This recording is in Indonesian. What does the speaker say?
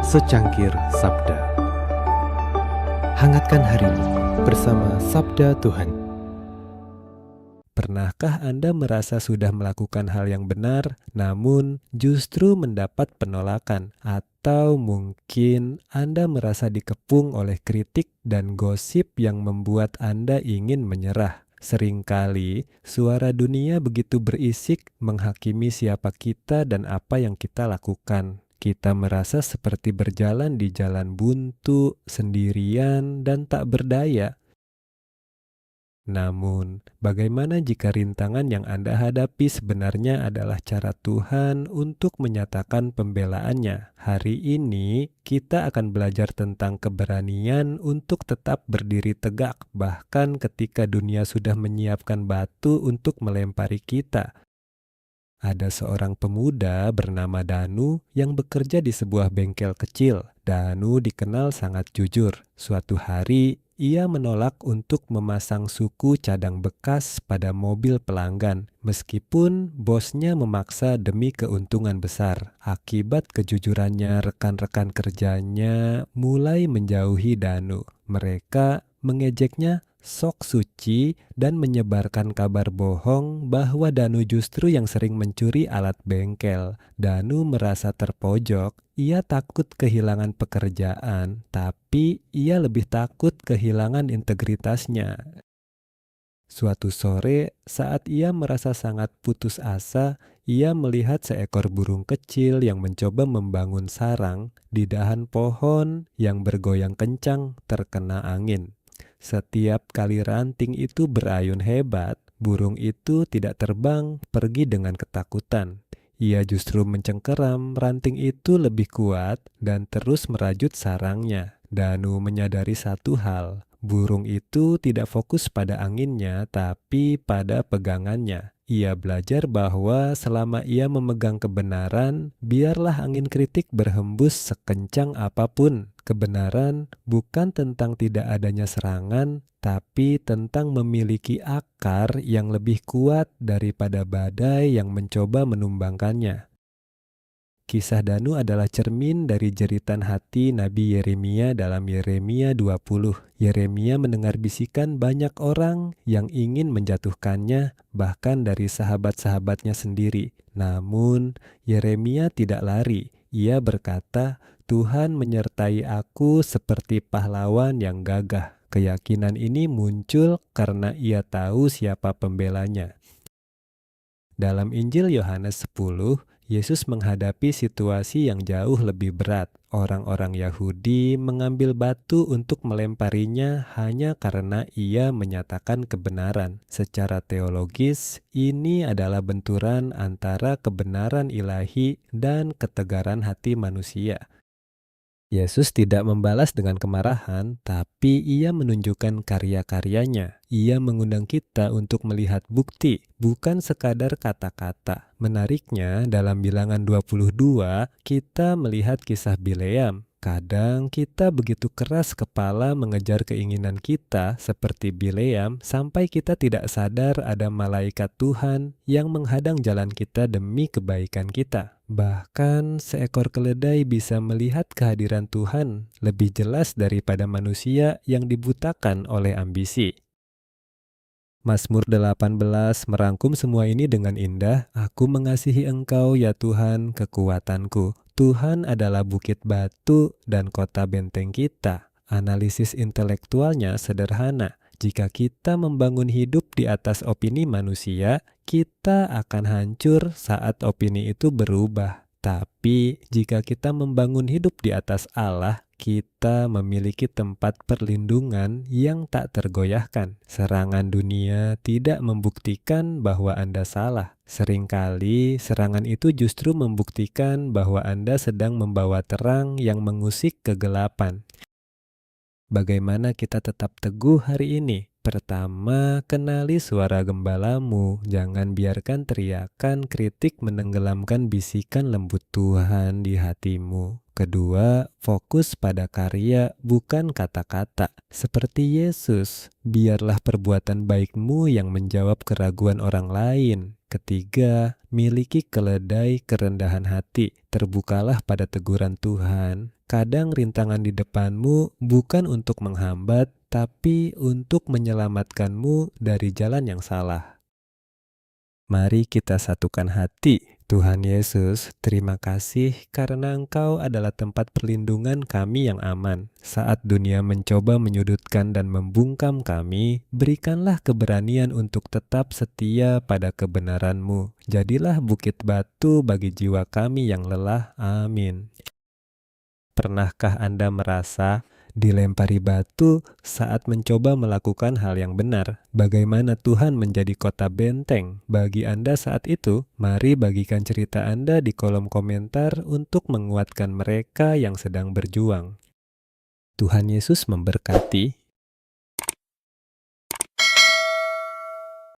Secangkir Sabda. Hangatkan harimu bersama Sabda Tuhan. Pernahkah Anda merasa sudah melakukan hal yang benar, namun justru mendapat penolakan? Atau mungkin Anda merasa dikepung oleh kritik dan gosip yang membuat Anda ingin menyerah? Seringkali suara dunia begitu berisik menghakimi siapa kita dan apa yang kita lakukan. Kita merasa seperti berjalan di jalan buntu, sendirian, dan tak berdaya. Namun, bagaimana jika rintangan yang Anda hadapi sebenarnya adalah cara Tuhan untuk menyatakan pembelaannya? Hari ini, kita akan belajar tentang keberanian untuk tetap berdiri tegak, bahkan ketika dunia sudah menyiapkan batu untuk melempari kita. Ada seorang pemuda bernama Danu yang bekerja di sebuah bengkel kecil. Danu dikenal sangat jujur. Suatu hari, ia menolak untuk memasang suku cadang bekas pada mobil pelanggan, meskipun bosnya memaksa demi keuntungan besar. Akibat kejujurannya, rekan-rekan kerjanya mulai menjauhi Danu. Mereka mengejeknya sok suci dan menyebarkan kabar bohong bahwa Danu justru yang sering mencuri alat bengkel. Danu merasa terpojok. Ia takut kehilangan pekerjaan, tapi ia lebih takut kehilangan integritasnya. Suatu sore, saat ia merasa sangat putus asa, ia melihat seekor burung kecil yang mencoba membangun sarang di dahan pohon yang bergoyang kencang terkena angin. Setiap kali ranting itu berayun hebat, burung itu tidak terbang pergi dengan ketakutan. Ia justru mencengkeram ranting itu lebih kuat dan terus merajut sarangnya. Danu menyadari satu hal, burung itu tidak fokus pada anginnya tapi pada pegangannya. Ia belajar bahwa selama ia memegang kebenaran, biarlah angin kritik berhembus sekencang apapun. Kebenaran bukan tentang tidak adanya serangan, tapi tentang memiliki akar yang lebih kuat daripada badai yang mencoba menumbangkannya. Kisah Danu adalah cermin dari jeritan hati Nabi Yeremia dalam Yeremia 20. Yeremia mendengar bisikan banyak orang yang ingin menjatuhkannya, bahkan dari sahabat-sahabatnya sendiri. Namun, Yeremia tidak lari. Ia berkata, "Tuhan menyertai aku seperti pahlawan yang gagah." Keyakinan ini muncul karena ia tahu siapa pembelanya. Dalam Injil Yohanes 10, Yesus menghadapi situasi yang jauh lebih berat. Orang-orang Yahudi mengambil batu untuk melemparinya hanya karena ia menyatakan kebenaran. Secara teologis, ini adalah benturan antara kebenaran ilahi dan ketegaran hati manusia. Yesus tidak membalas dengan kemarahan, tapi ia menunjukkan karya-karyanya. Ia mengundang kita untuk melihat bukti, bukan sekadar kata-kata. Menariknya, dalam Bilangan 22, kita melihat kisah Bileam. Kadang kita begitu keras kepala mengejar keinginan kita seperti Bileam sampai kita tidak sadar ada malaikat Tuhan yang menghadang jalan kita demi kebaikan kita. Bahkan seekor keledai bisa melihat kehadiran Tuhan lebih jelas daripada manusia yang dibutakan oleh ambisi. Mazmur 18 merangkum semua ini dengan indah. Aku mengasihi Engkau ya Tuhan, kekuatanku. Tuhan adalah bukit batu dan kota benteng kita. Analisis intelektualnya sederhana. Jika kita membangun hidup di atas opini manusia, kita akan hancur saat opini itu berubah. Tapi jika kita membangun hidup di atas Allah, kita memiliki tempat perlindungan yang tak tergoyahkan. Serangan dunia tidak membuktikan bahwa Anda salah. Seringkali serangan itu justru membuktikan bahwa Anda sedang membawa terang yang mengusik kegelapan. Bagaimana kita tetap teguh hari ini? Pertama, kenali suara gembalamu. Jangan biarkan teriakan kritik menenggelamkan bisikan lembut Tuhan di hatimu. Kedua, fokus pada karya bukan kata-kata. Seperti Yesus, biarlah perbuatan baikmu yang menjawab keraguan orang lain. Ketiga, miliki keledai kerendahan hati. Terbukalah pada teguran Tuhan. Kadang rintangan di depanmu bukan untuk menghambat, tapi untuk menyelamatkanmu dari jalan yang salah. Mari kita satukan hati. Tuhan Yesus, terima kasih karena Engkau adalah tempat perlindungan kami yang aman. Saat dunia mencoba menyudutkan dan membungkam kami, berikanlah keberanian untuk tetap setia pada kebenaran-Mu. Jadilah bukit batu bagi jiwa kami yang lelah. Amin. Pernahkah Anda merasa dilempari batu saat mencoba melakukan hal yang benar? Bagaimana Tuhan menjadi kota benteng bagi Anda saat itu? Mari bagikan cerita Anda di kolom komentar untuk menguatkan mereka yang sedang berjuang. Tuhan Yesus memberkati.